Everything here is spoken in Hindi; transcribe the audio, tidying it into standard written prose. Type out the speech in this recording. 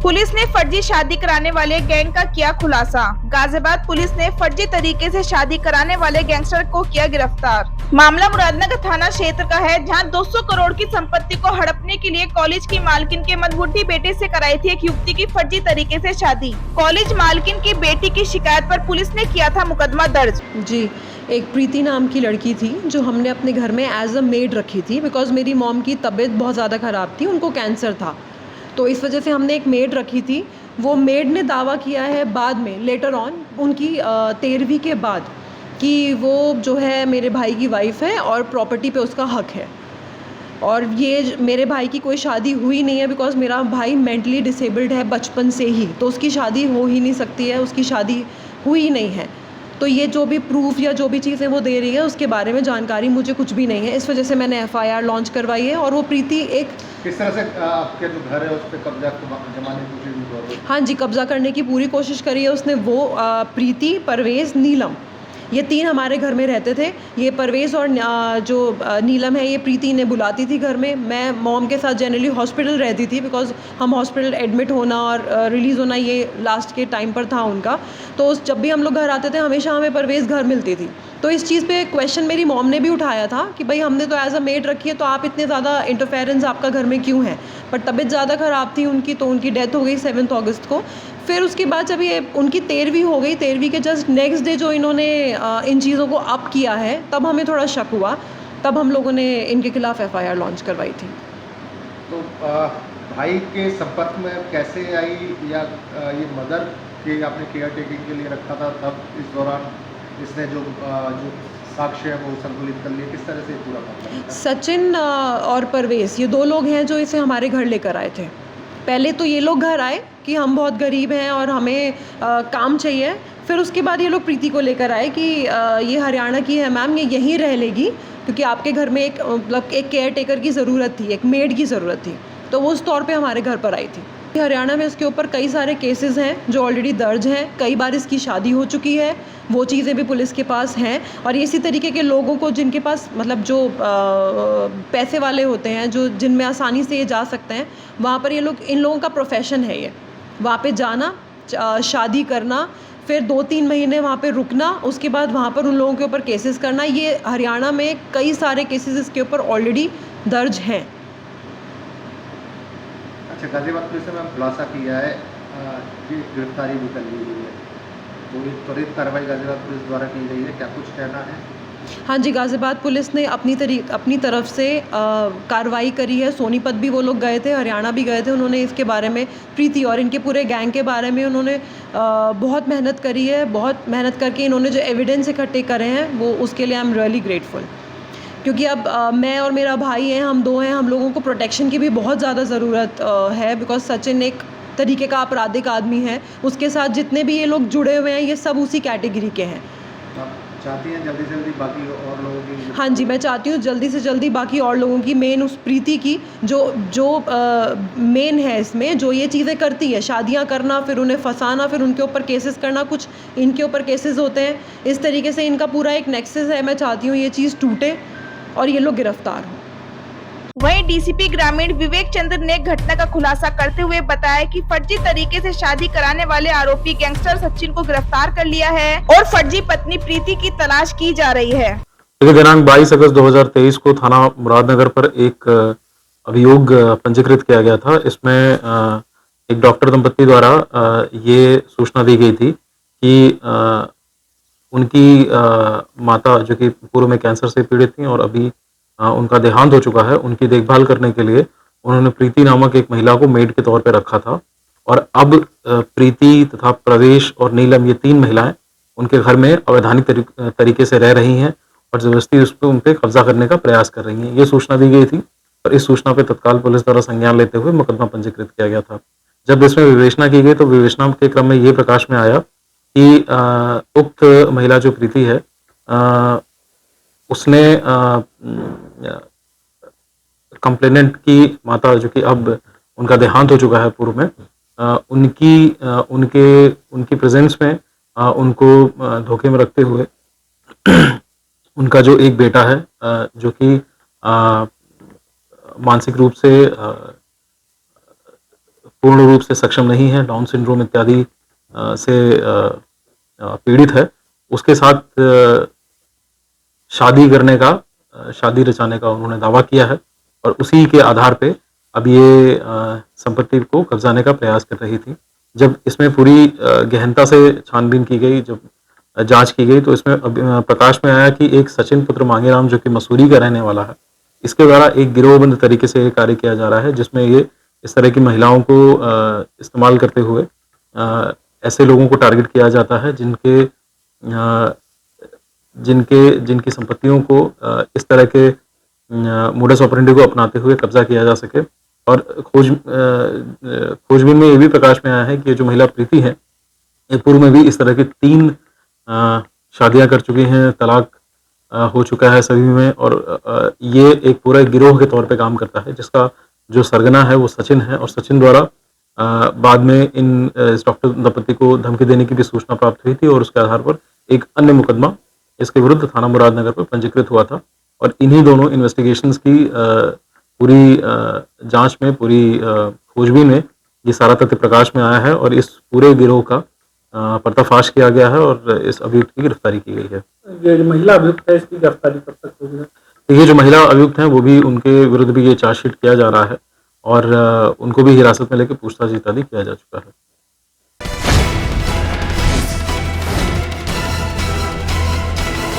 पुलिस ने फर्जी शादी कराने वाले गैंग का किया खुलासा। गाजियाबाद पुलिस ने फर्जी तरीके से शादी कराने वाले गैंगस्टर को किया गिरफ्तार। मामला मुरादनगर थाना क्षेत्र का है, जहां 200 करोड़ की संपत्ति को हड़पने के लिए कॉलेज की मालकिन के मदबुड्ढी बेटे से कराई थी एक युवती की फर्जी तरीके से शादी। कॉलेज मालकिन की बेटी की शिकायत पर पुलिस ने किया था मुकदमा दर्ज। जी, एक प्रीति नाम की लड़की थी जो हमने अपने घर में एज अ मेड रखी थी, बिकॉज़ मेरी मॉम की तबीयत बहुत ज़्यादा ख़राब थी, उनको कैंसर था। तो इस वजह से हमने एक मेड रखी थी। वो मेड ने दावा किया है बाद में, लेटर ऑन, उनकी 13वीं के बाद, कि वो जो है मेरे भाई की वाइफ़ है और प्रॉपर्टी पे उसका हक है। और ये मेरे भाई की कोई शादी हुई नहीं है, बिकॉज़ मेरा भाई मेंटली डिसेबल्ड है बचपन से ही, तो उसकी शादी हो ही नहीं सकती है, उसकी शादी हुई ही नहीं है। तो ये जो भी प्रूफ़ या जो भी चीज़ें वो दे रही है, उसके बारे में जानकारी मुझे कुछ भी नहीं है। इस वजह से मैंने एफआईआर लॉन्च करवाई है। और वो प्रीति एक किस तरह से आपके जो घर है उस पे कब्जा जमाने की कोशिश भी कर रहे हो? हाँ जी, कब्ज़ा करने की पूरी कोशिश करी है उसने। वो प्रीति, परवेज़, नीलम, ये 3 हमारे घर में रहते थे। ये परवेज़ और नीलम है, ये प्रीति इन्हें बुलाती थी घर में। मैं मॉम के साथ जनरली हॉस्पिटल रहती थी, बिकॉज़ हम हॉस्पिटल एडमिट होना और रिलीज़ होना ये लास्ट के टाइम पर था उनका। तो जब भी हम लोग घर आते थे, हमेशा हमें परवेज़ घर मिलती थी। तो इस चीज़ पे क्वेश्चन मेरी मॉम ने भी उठाया था कि भाई हमने तो एज़ अ मेड रखी है, तो आप इतने ज़्यादा इंटरफेरेंस आपका घर में क्यों है? बट तबीयत ज़्यादा ख़राब थी उनकी, तो उनकी डेथ हो गई 7 अगस्त को। फिर उसके बाद जब ये उनकी 13वीं हो गई, 13वीं के जस्ट नेक्स्ट डे जो इन्होंने इन चीज़ों को अप किया है, तब हमें थोड़ा शक हुआ। तब हम लोगों ने इनके खिलाफ़ एफआईआर लॉन्च करवाई थी। तो भाई के संपर्क में कैसे आई, या ये मदर के आपने केयर टेकिंग के लिए रखा था, तब इस दौरान इसने जो साक्ष्य है वो संतुलित कर लिए, किस तरह से ये पूरा मामला है? सचिन और परवेज़, ये 2 लोग हैं जो इसे हमारे घर लेकर आए थे। पहले तो ये लोग घर आए कि हम बहुत गरीब हैं और हमें काम चाहिए। फिर उसके बाद ये लोग प्रीति को लेकर आए कि ये हरियाणा की है मैम, ये यहीं रह लेगी, क्योंकि आपके घर में एक मतलब एक केयर टेकर की ज़रूरत थी, एक मेड की ज़रूरत थी। तो वो उस तौर पे हमारे घर पर आई थी। हरियाणा में इसके ऊपर कई सारे केसेस हैं जो ऑलरेडी दर्ज हैं। कई बार इसकी शादी हो चुकी है, वो चीज़ें भी पुलिस के पास हैं। और इसी तरीके के लोगों को जिनके पास मतलब जो पैसे वाले होते हैं, जो जिनमें आसानी से ये जा सकते हैं, वहाँ पर ये लोग, इन लोगों का प्रोफेशन है ये, वहाँ पे जाना, शादी करना, फिर 2-3 महीने वहाँ पे रुकना, उसके बाद वहाँ पर उन लोगों के ऊपर केसेस करना। ये हरियाणा में कई सारे केसेस इसके ऊपर ऑलरेडी दर्ज हैं। अच्छा, गाजियाबाद पुलिस ने खुलासा किया है कि गिरफ्तारी भी कर ली गई है, तो एक त्वरित कार्रवाई गाजियाबाद पुलिस द्वारा की गई है, क्या कुछ कहना है? हाँ जी, गाज़ियाबाद पुलिस ने अपनी तरफ से कार्रवाई करी है। सोनीपत भी वो लोग गए थे, हरियाणा भी गए थे। उन्होंने इसके बारे में, प्रीति और इनके पूरे गैंग के बारे में उन्होंने बहुत मेहनत करी है। बहुत मेहनत करके इन्होंने जो एविडेंस इकट्ठे करे हैं, वो उसके लिए आई एम रियली ग्रेटफुल। क्योंकि अब मैं और मेरा भाई हैं, हम 2 हैं, हम लोगों को प्रोटेक्शन की भी बहुत ज़्यादा ज़रूरत है, बिकॉज़ सचिन एक तरीके का आपराधिक आदमी है। उसके साथ जितने भी ये लोग जुड़े हुए हैं, ये सब उसी कैटेगरी के हैं। आप चाहती हैं जल्दी से जल्दी बाकी और लोगों की? हाँ जी, मैं चाहती हूँ जल्दी से जल्दी बाकी और लोगों की, मेन उस प्रीति की, जो मेन है इसमें, जो ये चीज़ें करती है, शादियाँ करना, फिर उन्हें फँसाना, फिर उनके ऊपर केसेस करना, कुछ इनके ऊपर केसेस होते हैं। इस तरीके से इनका पूरा एक नेक्सस है। मैं चाहती हूँ ये चीज़ टूटे और ये लोग गिरफ्तार हों। वहीं डीसीपी ग्रामीण विवेक चंद्र ने घटना का खुलासा करते हुए बताया कि फर्जी तरीके से शादी कराने वाले आरोपी गैंगस्टर सचिन को गिरफ्तार कर लिया है और फर्जी पत्नी प्रीति की तलाश की जा रही है। दिनांक 22 अगस्त 2023 को थाना मुरादनगर पर एक अभियोग पंजीकृत किया गया था। इसमें एक डॉक्टर दंपत्ति द्वारा ये सूचना दी गई थी कि उनकी माता, जो कि पूर्व में कैंसर से पीड़ित थी और अभी उनका देहांत हो चुका है, उनकी देखभाल करने के लिए उन्होंने प्रीति नामक एक महिला को मेड के तौर पर रखा था। और अब प्रीति तथा प्रवेश और नीलम, ये 3 महिलाएं उनके घर में अवैधानिक तरीके से रह रही हैं और जबरदस्ती उस पर उन पर कब्जा करने का प्रयास कर रही हैं। ये सूचना दी गई थी और इस सूचना पर तत्काल पुलिस द्वारा संज्ञान लेते हुए मुकदमा पंजीकृत किया गया था। जब इसमें विवेचना की गई तो विवेचना के क्रम में ये प्रकाश में आया कि उक्त महिला जो प्रीति है, उसने कंप्लेनेंट की माता, जो कि अब उनका देहांत हो चुका है पूर्व में, उनकी प्रेजेंस में उनको धोखे में रखते हुए उनका जो एक बेटा है, जो कि मानसिक रूप से पूर्ण रूप से सक्षम नहीं है, डाउन सिंड्रोम इत्यादि से पीड़ित है, उसके साथ शादी करने का, शादी रचाने का उन्होंने दावा किया है और उसी के आधार पे अब ये संपत्ति को कब्जाने का प्रयास कर रही थी। जब इसमें पूरी गहनता से छानबीन की गई, जब जांच की गई, तो इसमें प्रकाश में आया कि एक सचिन पुत्र मांगेराम जो कि मसूरी का रहने वाला है, इसके द्वारा एक गिरोहबंद तरीके से ये कार्य किया जा रहा है, जिसमें ये इस तरह की महिलाओं को इस्तेमाल करते हुए ऐसे लोगों को टारगेट किया जाता है जिनकी संपत्तियों को इस तरह के मोडस ऑपरेंडी को अपनाते हुए कब्जा किया जा सके। और खोजबीन में ये भी प्रकाश में आया है कि ये जो महिला प्रीति है, ये पूर्व में भी इस तरह की 3 शादियां कर चुकी हैं, तलाक हो चुका है सभी में, और ये एक पूरा गिरोह के तौर पे काम करता है, जिसका जो सरगना है वो सचिन है। और सचिन द्वारा बाद में इस डॉक्टर दंपति को धमकी देने की भी सूचना प्राप्त हुई थी और उसके आधार पर एक अन्य मुकदमा इसके विरुद्ध थाना मुरादनगर पर पंजीकृत हुआ था। और इन्हीं दोनों इन्वेस्टिगेशंस की पूरी जांच में, पूरी खोजबीन में ये सारा तथ्य प्रकाश में आया है और इस पूरे गिरोह का पर्दाफाश किया गया है और इस अभियुक्त की गिरफ्तारी की गई है। ये जो महिला अभियुक्त है, इसकी गिरफ्तारी कब तक होगी? ये जो महिला अभियुक्त हैं वो भी, उनके विरुद्ध भी ये चार्जशीट किया जा रहा है और उनको भी हिरासत में लेकर पूछताछ इत्यादि किया जा चुका है।